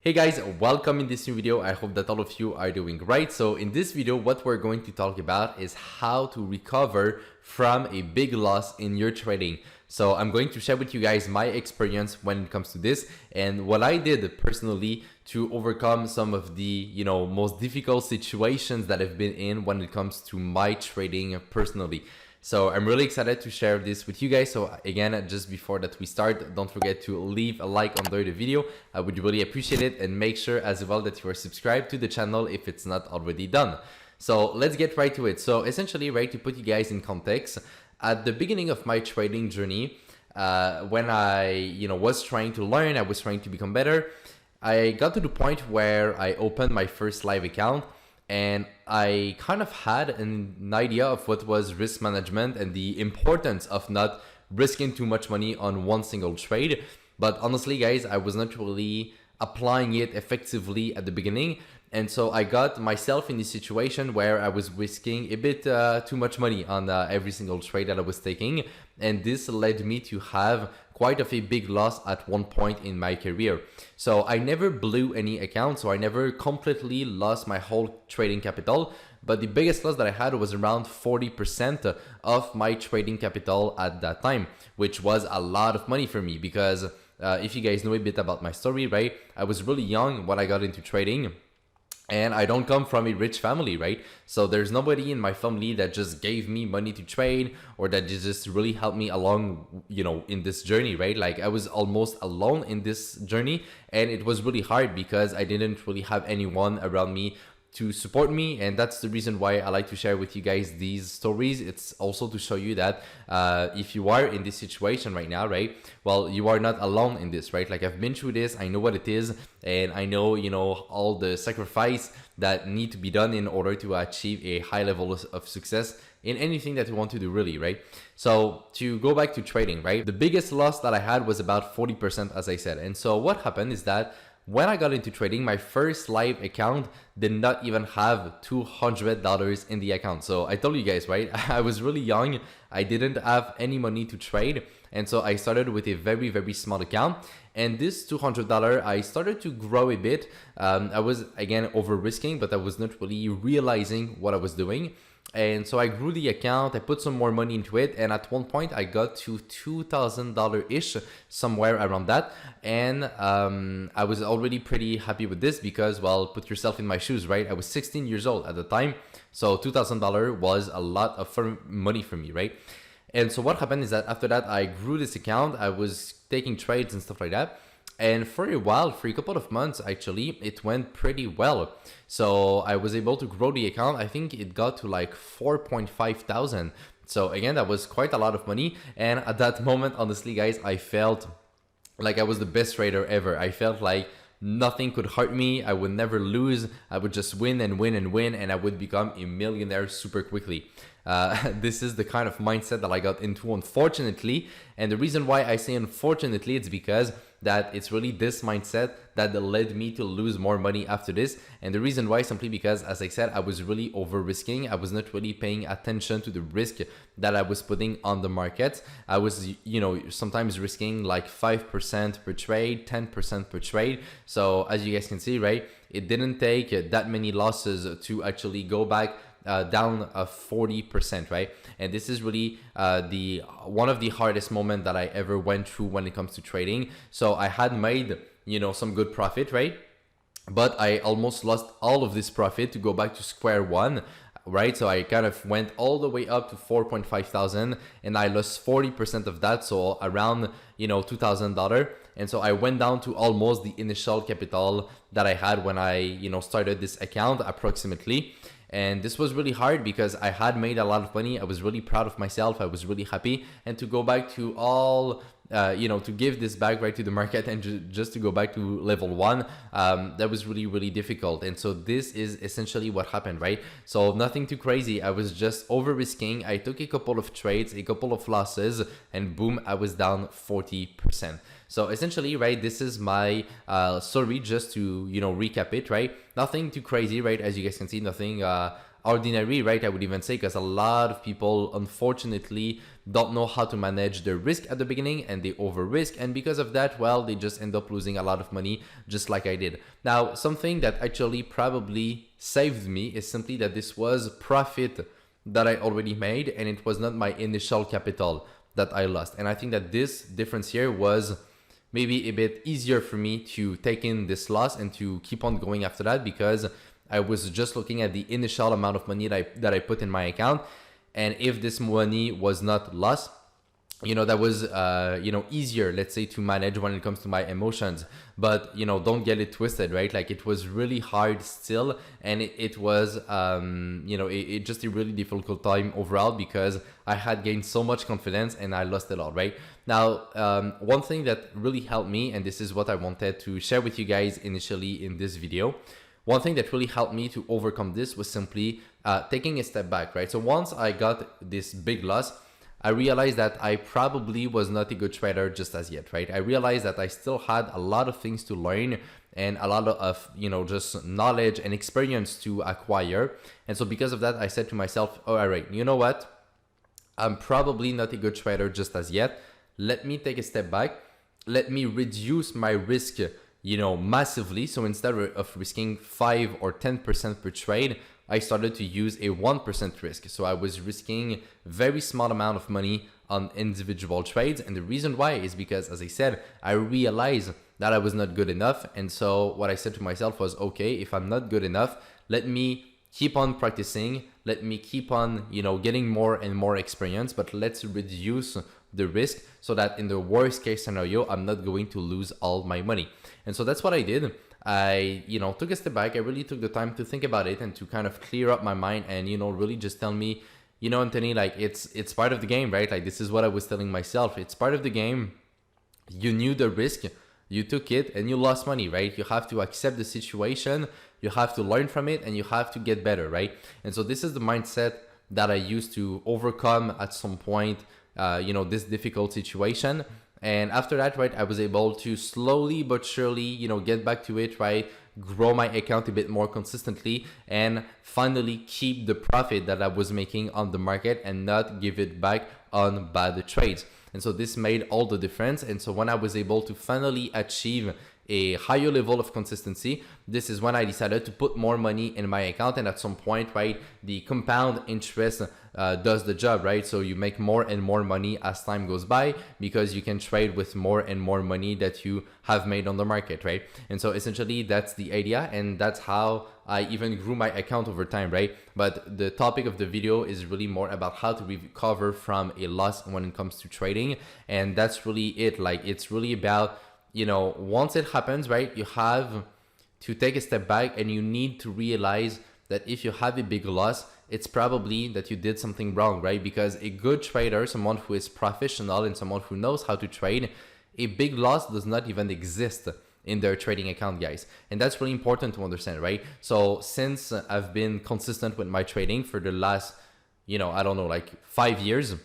Hey guys, welcome in this new video. I hope that all of you are doing great. So in this video, what we're going to talk about is how to recover from a big loss in your trading. So I'm going to share with you guys my experience when it comes to this and what I did personally to overcome some of the, most difficult situations that I've been in when it comes to my trading personally. So I'm really excited to share this with you guys. So again, just before that we start, don't forget to leave a like under the video. I would really appreciate it, and make sure as well that you are subscribed to the channel if it's not already done. So let's get right to it. So essentially, right, to put you guys in context, at the beginning of my trading journey, when I was trying to learn, I was trying to become better, I got to the point where I opened my first live account, and I kind of had an idea of what was risk management and the importance of not risking too much money on one single trade. But honestly, guys, I was not really applying it effectively at the beginning. And so I got myself in this situation where I was risking a bit too much money on every single trade that I was taking. And this led me to have quite of a big loss at one point in my career. So I never blew any account, so I never completely lost my whole trading capital. But the biggest loss that I had was around 40% of my trading capital at that time, which was a lot of money for me because if you guys know a bit about my story, right? I was really young when I got into trading. And I don't come from a rich family, right? So there's nobody in my family that just gave me money to trade or that just really helped me along, in this journey, right? Like I was almost alone in this journey, and it was really hard because I didn't really have anyone around me to support me. And that's the reason why I like to share with you guys these stories. It's also to show you that if you are in this situation right now, right, well, you are not alone in this, right? Like I've been through this, I know what it is, and I know, all the sacrifice that need to be done in order to achieve a high level of success in anything that you want to do, really, right? So to go back to trading, right, the biggest loss that I had was about 40%, as I said. And so what happened is that when I got into trading, my first live account did not even have $200 in the account. So I told you guys, right? I was really young. I didn't have any money to trade. And so I started with a very, very small account. And this $200, I started to grow a bit. I was, again, over risking, but I was not really realizing what I was doing. And so I grew the account, I put some more money into it, and at one point I got to $2,000-ish, somewhere around that. And I was already pretty happy with this because, well, put yourself in my shoes, right? I was 16 years old at the time, so $2,000 was a lot of money for me, right? And so what happened is that after that, I grew this account, I was taking trades and stuff like that. And for a while, for a couple of months, actually, it went pretty well. So I was able to grow the account. I think it got to like 4.5 thousand. So again, that was quite a lot of money. And at that moment, honestly, guys, I felt like I was the best trader ever. I felt like nothing could hurt me. I would never lose. I would just win and win and win, and I would become a millionaire super quickly. This is the kind of mindset that I got into, unfortunately. And the reason why I say unfortunately, it's because that it's really this mindset that led me to lose more money after this. And the reason why, simply because, as I said, I was really over risking. I was not really paying attention to the risk that I was putting on the market. I was, sometimes risking like 5% per trade, 10% per trade. So as you guys can see, right, it didn't take that many losses to actually go back down 40%, right? And this is really the one of the hardest moments that I ever went through when it comes to trading. So I had made, some good profit, right? But I almost lost all of this profit to go back to square one, right? So I kind of went all the way up to 4.5 thousand, and I lost 40% of that, so around, $2,000. And so I went down to almost the initial capital that I had when I, started this account, approximately. And this was really hard because I had made a lot of money. I was really proud of myself. I was really happy. And to go back to all, to give this back right to the market and just to go back to level one, that was really, really difficult. And so this is essentially what happened, right? So nothing too crazy. I was just over risking. I took a couple of trades, a couple of losses, and boom, I was down 40%. So essentially, right, this is my story, just to, recap it, right? Nothing too crazy, right? As you guys can see, nothing ordinary, right? I would even say, because a lot of people unfortunately don't know how to manage their risk at the beginning and they over risk, and because of that, well, they just end up losing a lot of money, just like I did. Now, something that actually probably saved me is simply that this was profit that I already made, and it was not my initial capital that I lost. And I think that this difference here was maybe a bit easier for me to take in this loss and to keep on going after that, because I was just looking at the initial amount of money that I put in my account. And if this money was not lost, that was, easier, let's say, to manage when it comes to my emotions. But, don't get it twisted, right? Like, it was really hard still. And it was, it just a really difficult time overall, because I had gained so much confidence and I lost it all, right? Now, one thing that really helped me, and this is what I wanted to share with you guys initially in this video, one thing that really helped me to overcome this was simply taking a step back, right? So once I got this big loss, I realized that I probably was not a good trader just as yet, right? I realized that I still had a lot of things to learn and a lot of, just knowledge and experience to acquire. And so because of that, I said to myself, oh, all right, you know what? I'm probably not a good trader just as yet. Let me take a step back. Let me reduce my risk, massively. So instead of risking 5 or 10% per trade, I started to use a 1% risk. So I was risking very small amount of money on individual trades. And the reason why is because, as I said, I realized that I was not good enough. And so what I said to myself was, okay, if I'm not good enough, let me keep on practicing. Let me keep on, getting more and more experience, but let's reduce the risk so that in the worst case scenario, I'm not going to lose all my money. And so that's what I did. I, took a step back. I really took the time to think about it and to kind of clear up my mind and, really just tell me, Anthony, like it's part of the game, right? Like this is what I was telling myself. It's part of the game. You knew the risk, you took it and you lost money, right? You have to accept the situation. You have to learn from it and you have to get better, right? And so this is the mindset that I used to overcome at some point, this difficult situation. And after that, right, I was able to slowly but surely, get back to it, right? Grow my account a bit more consistently and finally keep the profit that I was making on the market and not give it back on bad trades. And so this made all the difference. And so when I was able to finally achieve a higher level of consistency, this is when I decided to put more money in my account. And at some point, right, the compound interest does the job, right? So you make more and more money as time goes by because you can trade with more and more money that you have made on the market, right? And so essentially that's the idea, and that's how I even grew my account over time, right? But the topic of the video is really more about how to recover from a loss when it comes to trading. And that's really it. Like it's really about, once it happens, right, you have to take a step back and you need to realize that if you have a big loss, it's probably that you did something wrong, right? Because a good trader, someone who is professional and someone who knows how to trade, a big loss does not even exist in their trading account, guys. And that's really important to understand, right? So since I've been consistent with my trading for the last, 5 years,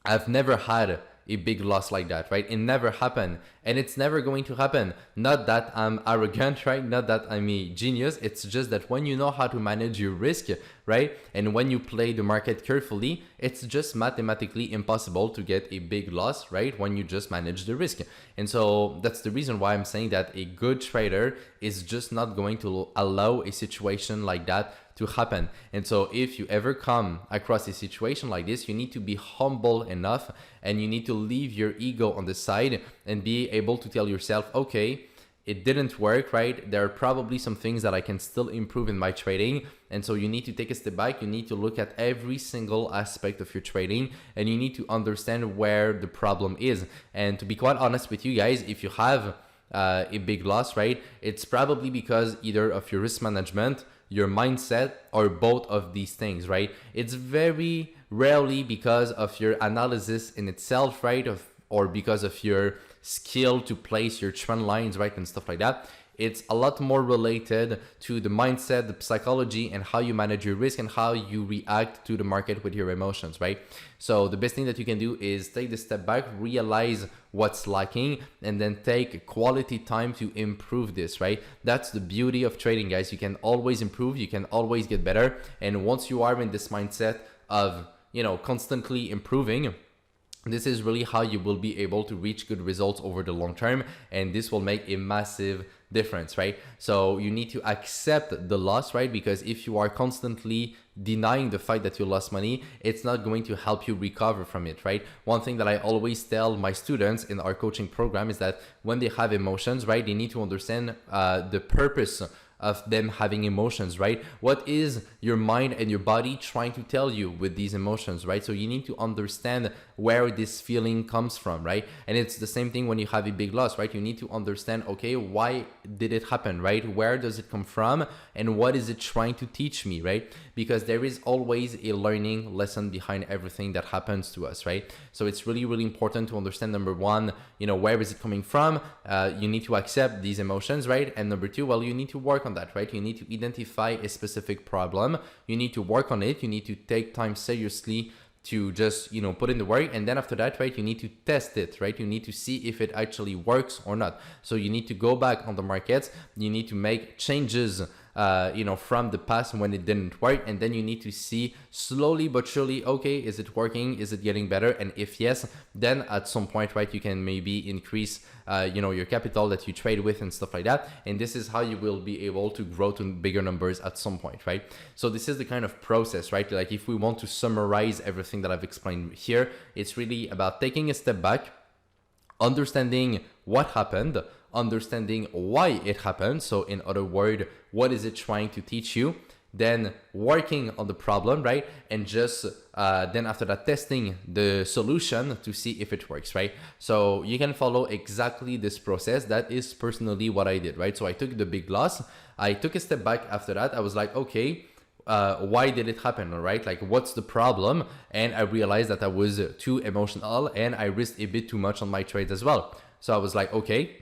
I've never had a big loss like that, right? It never happened and it's never going to happen. Not that I'm arrogant, right? Not that I'm a genius. It's just that when you know how to manage your risk, right? And when you play the market carefully, it's just mathematically impossible to get a big loss, right? When you just manage the risk. And so that's the reason why I'm saying that a good trader is just not going to allow a situation like that to happen. And so if you ever come across a situation like this, you need to be humble enough and you need to leave your ego on the side and be able to tell yourself, okay, it didn't work, right? There are probably some things that I can still improve in my trading. And so you need to take a step back. You need to look at every single aspect of your trading and you need to understand where the problem is. And to be quite honest with you guys, if you have a big loss, right, it's probably because either of your risk management, your mindset, or both of these things, right? It's very rarely because of your analysis in itself, right? Or because of your skill to place your trend lines, right? And stuff like that. It's a lot more related to the mindset, the psychology, and how you manage your risk and how you react to the market with your emotions, right? So the best thing that you can do is take the step back, realize what's lacking, and then take quality time to improve this, right? That's the beauty of trading, guys. You can always improve, you can always get better. And once you are in this mindset of, constantly improving, this is really how you will be able to reach good results over the long term, and this will make a massive difference, right? So you need to accept the loss, right? Because if you are constantly denying the fact that you lost money, it's not going to help you recover from it, right? One thing that I always tell my students in our coaching program is that when they have emotions, right, they need to understand the purpose of them having emotions, right? What is your mind and your body trying to tell you with these emotions, right? So you need to understand where this feeling comes from, right? And it's the same thing when you have a big loss, right? You need to understand, okay, why did it happen, right? Where does it come from? And what is it trying to teach me, right? Because there is always a learning lesson behind everything that happens to us, right? So it's really, really important to understand, number one, where is it coming from? You need to accept these emotions, right? And number two, well, you need to work on that, right? You need to identify a specific problem. You need to work on it. You need to take time seriously to just, put in the work. And then after that, right, you need to test it, right? You need to see if it actually works or not. So you need to go back on the markets. You need to make changes from the past when it didn't work, and then you need to see slowly but surely, okay, is it working? Is it getting better? And if yes, then at some point, right, you can maybe increase your capital that you trade with and stuff like that. And this is how you will be able to grow to bigger numbers at some point, right? So this is the kind of process, right? Like if we want to summarize everything that I've explained here, it's really about taking a step back, understanding what happened, understanding why it happened. So in other words, what is it trying to teach you? Then working on the problem, right? And just then after that, testing the solution to see if it works, right? So you can follow exactly this process. That is personally what I did, right? So I took the big loss. I took a step back after that. I was like, okay, why did it happen, all right? Like, what's the problem? And I realized that I was too emotional and I risked a bit too much on my trades as well. So I was like, okay,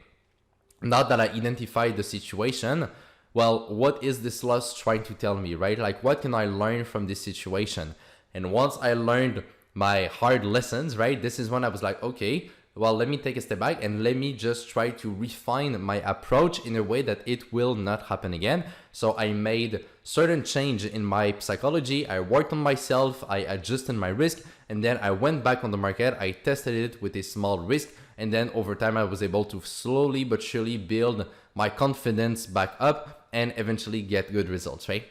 now that I identified the situation, well, what is this loss trying to tell me, right? Like, what can I learn from this situation? And once I learned my hard lessons, right, this is when I was like, okay, well, let me take a step back and let me just try to refine my approach in a way that it will not happen again. So I made certain change in my psychology. I worked on myself. I adjusted my risk. And then I went back on the market. I tested it with a small risk. And then over time, I was able to slowly but surely build my confidence back up and eventually get good results, right?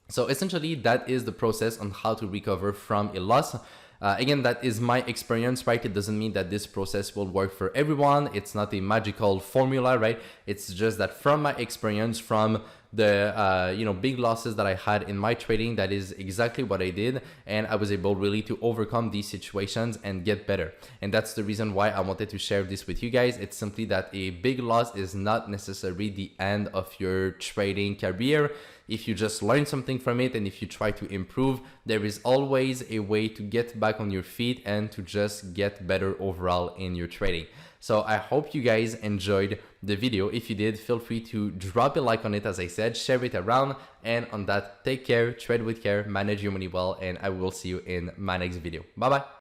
So essentially, that is the process on how to recover from a loss. Again, that is my experience, right? It doesn't mean that this process will work for everyone. It's not a magical formula, right? It's just that from my experience, from the big losses that I had in my trading, that is exactly what I did, and I was able really to overcome these situations and get better. And that's the reason why I wanted to share this with you guys. It's simply that a big loss is not necessarily the end of your trading career. If you just learn something from it and if you try to improve, there is always a way to get back on your feet and to just get better overall in your trading. So I hope you guys enjoyed the video. If you did, feel free to drop a like on it, as I said, share it around, and on that, take care, trade with care, manage your money well, and I will see you in my next video. Bye bye.